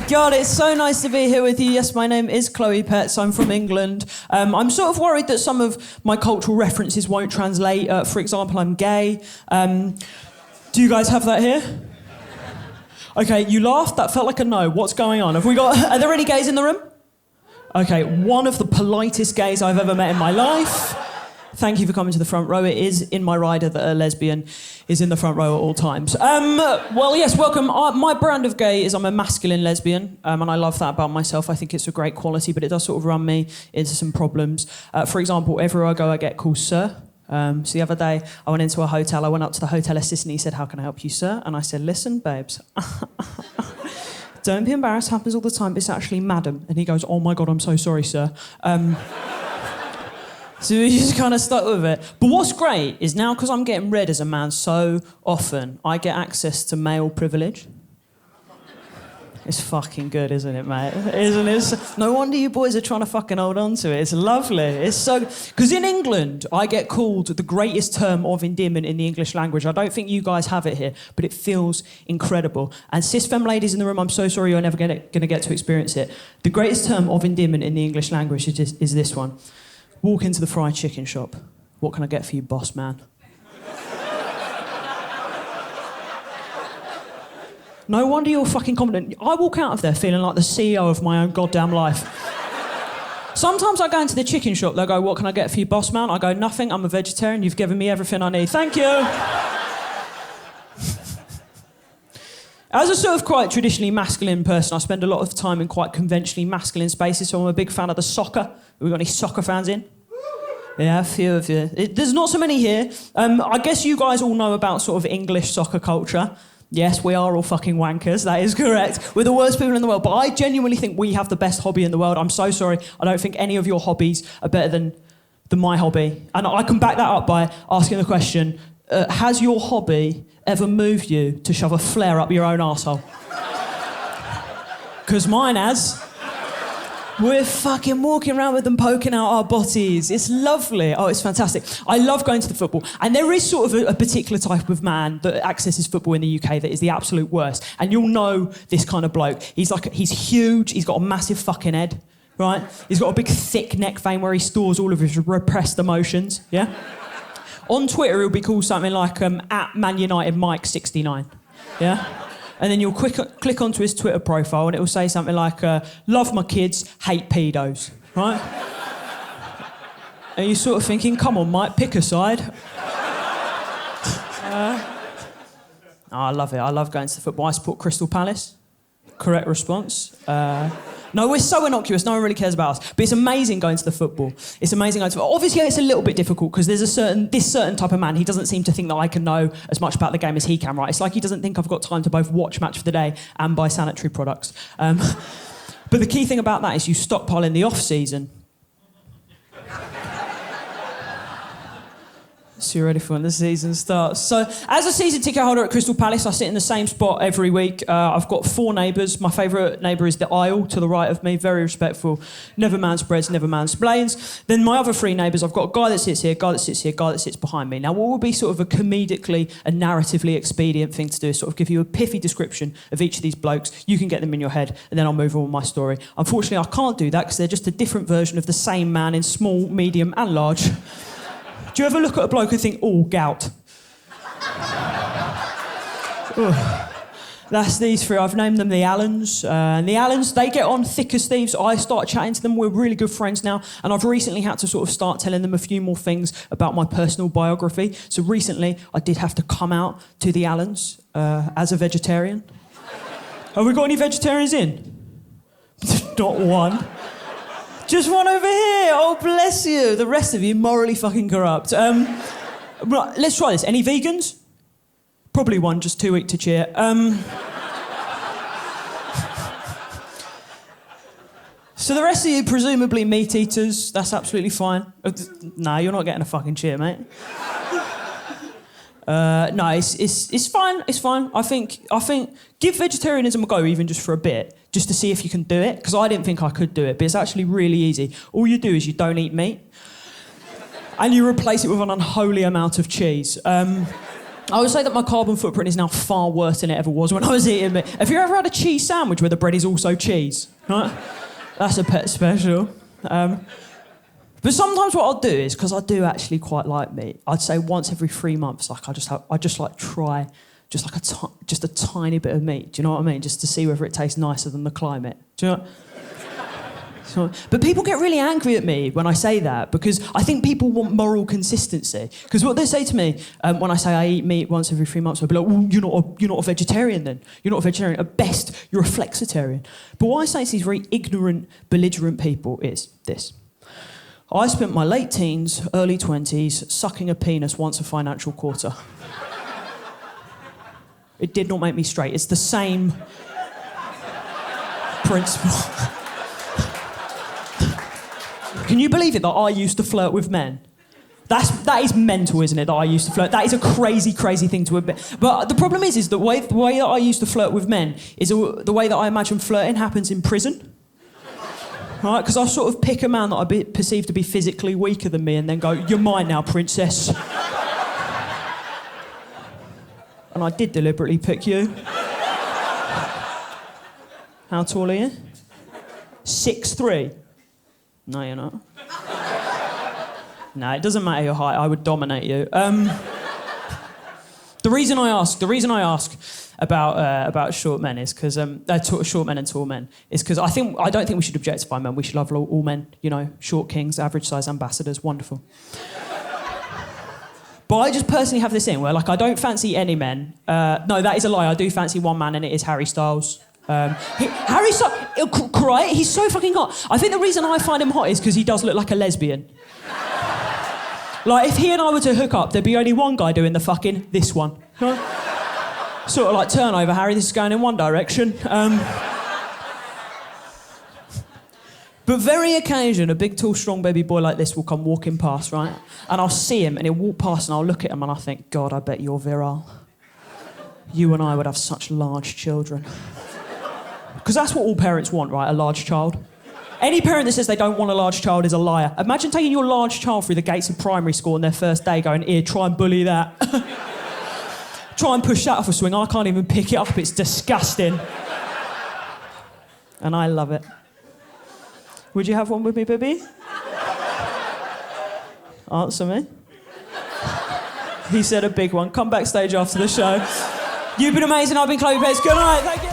God, it's so nice to be here with you. Yes, my name is Chloe Petts. I'm from England. I'm sort of worried that some of my cultural references won't translate. For example, I'm gay. Do you guys have that here? Okay, you laughed. That felt like a no. What's going on? Are there any gays in the room? Okay, one of the politest gays I've ever met in my life. Thank you for coming to the front row. It is in my rider that a lesbian is in the front row at all times. Well, yes, welcome. My brand of gay is I'm a masculine lesbian, and I love that about myself. I think it's a great quality, but it does sort of run me into some problems. For example, everywhere I go, I get called sir. So the other day, I went into a hotel. I went up to the hotel assistant. He said, "How can I help you, sir?" And I said, "Listen, babes." Don't be embarrassed, happens all the time. It's actually madam. And he goes, "Oh my God, I'm so sorry, sir." So we just kind of stuck with it. But what's great is now, because I'm getting read as a man so often, I get access to male privilege. It's fucking good, isn't it, mate? Isn't it? No wonder you boys are trying to fucking hold on to it. It's lovely. It's so... Because in England, I get called the greatest term of endearment in the English language. I don't think you guys have it here, but it feels incredible. And cis-femme ladies in the room, I'm so sorry you're never going to get to experience it. The greatest term of endearment in the English language is this one. Walk into the fried chicken shop. What can I get for you, boss man? No wonder you're fucking confident. I walk out of there feeling like the CEO of my own goddamn life. Sometimes I go into the chicken shop, they'll go, "What can I get for you, boss man?" I go, "Nothing, I'm a vegetarian, you've given me everything I need. Thank you." As a sort of quite traditionally masculine person, I spend a lot of time in quite conventionally masculine spaces, so I'm a big fan of the soccer. Have we got any soccer fans in? Yeah, a few of you. There's not so many here. I guess you guys all know about sort of English soccer culture. Yes, we are all fucking wankers, that is correct. We're the worst people in the world, but I genuinely think we have the best hobby in the world. I'm so sorry, I don't think any of your hobbies are better than my hobby. And I can back that up by asking the question, has your hobby ever moved you to shove a flare up your own arsehole? Because mine has. We're fucking walking around with them poking out our botties. It's lovely. Oh, it's fantastic. I love going to the football. And there is sort of a particular type of man that accesses football in the UK that is the absolute worst. And you'll know this kind of bloke. He's huge. He's got a massive fucking head, right? He's got a big thick neck vein where he stores all of his repressed emotions, yeah? On Twitter, he'll be called something like at Man United Mike 69, yeah? And then you'll click onto his Twitter profile and it will say something like, "Love my kids, hate pedos," right? And you're sort of thinking, come on, Mike, pick a side. I love it. I love going to the football. I support Crystal Palace. Correct response. No, we're so innocuous, no one really cares about us. But it's amazing going to the football. It's amazing going to the football. Obviously, it's a little bit difficult because there's this certain type of man, he doesn't seem to think that I can know as much about the game as he can, right? It's like he doesn't think I've got time to both watch Match of the Day and buy sanitary products. But the key thing about that is you stockpile in the off-season. So you're ready for when the season starts. So, as a season ticket holder at Crystal Palace, I sit in the same spot every week. I've got 4 neighbours. My favourite neighbour is the aisle to the right of me, very respectful. Never manspreads, never mansplains. Then my other 3 neighbours, I've got a guy that sits here, a guy that sits here, a guy that sits behind me. Now, what will be sort of a comedically and narratively expedient thing to do is sort of give you a pithy description of each of these blokes. You can get them in your head, and then I'll move on with my story. Unfortunately, I can't do that because they're just a different version of the same man in small, medium, and large. Do you ever look at a bloke and think, "Oh, gout"? That's these 3. I've named them the Allens. And the Allens, they get on thick as thieves. I start chatting to them. We're really good friends now. And I've recently had to sort of start telling them a few more things about my personal biography. So recently, I did have to come out to the Allens as a vegetarian. Have we got any vegetarians in? Not one. Just one over here. Oh, bless you. The rest of you morally fucking corrupt. Right, let's try this. Any vegans? Probably one, just too weak to cheer. So the rest of you, presumably meat eaters. That's absolutely fine. No, you're not getting a fucking cheer, mate. No, it's fine. It's fine. I think give vegetarianism a go, even just for a bit, just to see if you can do it. Because I didn't think I could do it, but it's actually really easy. All you do is you don't eat meat, and you replace it with an unholy amount of cheese. I would say that my carbon footprint is now far worse than it ever was when I was eating meat. Have you ever had a cheese sandwich where the bread is also cheese? Right? That's a pet special. But sometimes what I'll do is, because I do actually quite like meat, I'd say once every 3 months, like I just like try just like just a tiny bit of meat. Do you know what I mean? Just to see whether it tastes nicer than the climate. Do you know? But people get really angry at me when I say that because I think people want moral consistency. Because what they say to me when I say I eat meat once every 3 months, they'll be like, well, you're not a vegetarian then. You're not a vegetarian. At best, you're a flexitarian. But what I say to these very ignorant, belligerent people is this. I spent my late teens, early 20s sucking a penis once a financial quarter. It did not make me straight. It's the same principle. Can you believe it that I used to flirt with men? That is mental, isn't it, that I used to flirt? That is a crazy, crazy thing to admit. But the problem is the way that I used to flirt with men is the way that I imagine flirting happens in prison. Right? Because I sort of pick a man that I perceive to be physically weaker than me and then go, you're mine now, princess. And I did deliberately pick you. How tall are you? 6'3". No, you're not. No, it doesn't matter your height. I would dominate you. The reason I ask about short men is because short men and tall men is because I don't think we should objectify men. We should love all men. You know, short kings, average size ambassadors, wonderful. But I just personally have this thing where, like, I don't fancy any men. No, that is a lie. I do fancy one man, and it is Harry Styles. Harry Styles, right? He's so fucking hot. I think the reason I find him hot is because he does look like a lesbian. Like, if he and I were to hook up, there'd be only one guy doing the fucking this one. Huh? Sort of like, turn over, Harry, this is going in one direction. But very occasion, a big, tall, strong baby boy like this will come walking past, right? And I'll see him, and he'll walk past, and I'll look at him, and I think, God, I bet you're virile. You and I would have such large children. Because that's what all parents want, right? A large child. Any parent that says they don't want a large child is a liar. Imagine taking your large child through the gates of primary school on their first day going, here, try and bully that. Try and push that off a swing. I can't even pick it up. It's disgusting. And I love it. Would you have one with me, baby? Answer me. He said a big one. Come backstage after the show. You've been amazing. I've been Chloe Petts. Good night. Thank you.